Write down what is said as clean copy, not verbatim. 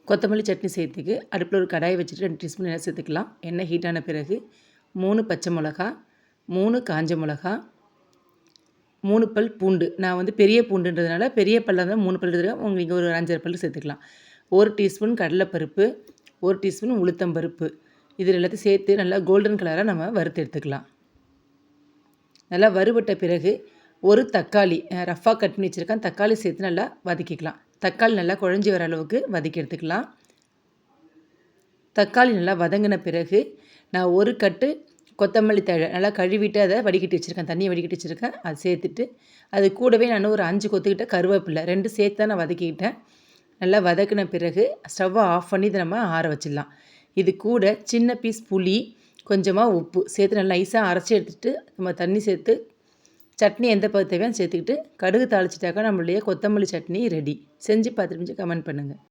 கொத்தமல்லி சட்னி செய்யறதுக்கு அடுப்பில் ஒரு கடாயை வச்சுட்டு 2 டீஸ்பூன் எண்ணெய் சேர்த்துக்கலாம். எண்ணெய் ஹீட் ஆன பிறகு 3 பச்சை மிளகா, 3 காஞ்ச மிளகா, 3 பல் பூண்டு. நான் வந்து பெரிய பூண்டுன்றதுனால பெரிய பல்லாக இருந்தால் 3 பல் எடுத்துக்கலாம். உங்களுக்கு ஒரு 5 பல் சேர்த்துக்கலாம். 1 டீஸ்பூன் கடலைப்பருப்பு, 1 டீஸ்பூன் உளுத்தம்பருப்பு. இது எல்லாத்தையும் சேர்த்து நல்லா கோல்டன் கலராக நம்ம வறுத்து எடுத்துக்கலாம். நல்லா வறுபட்ட பிறகு ஒரு தக்காளி ரஃப்பாக கட் பண்ணி வச்சுருக்கேன். தக்காளி சேர்த்து நல்லா வதக்கிக்கலாம். தக்காளி நல்லா குழஞ்சி வர அளவுக்கு வதக்கி எடுத்துக்கலாம். தக்காளி நல்லா வதங்கின பிறகு நான் ஒரு கட்டு கொத்தமல்லி தழை நல்லா கழுவிட்டு அதை வடிகட்டி வச்சுருக்கேன். தண்ணியை வடிகட்டி வச்சுருக்கேன். அது சேர்த்துட்டு அது கூடவே நான் ஒரு 5 கொத்துக்கிட்ட கருவேப்பிலை 2 சேர்த்து தான் நான் வதக்கிக்கிட்டேன். நல்லா வதக்கின பிறகு ஸ்டவ்வை ஆஃப் பண்ணி இதை நம்ம ஆற வச்சிடலாம். இது கூட சின்ன பீஸ் புளி, கொஞ்சமாக உப்பு சேர்த்து நல்லா நைஸாக அரைச்சி எடுத்துகிட்டு நம்ம தண்ணி சேர்த்து சட்னி எந்த பதம் தேவையான சேர்த்துக்கிட்டு கடுகு தாளிச்சிட்டாக்கா நம்மளுடைய கொத்தமல்லி சட்னி ரெடி. செஞ்சு பார்த்துட்டு கமெண்ட் பண்ணுங்கள்.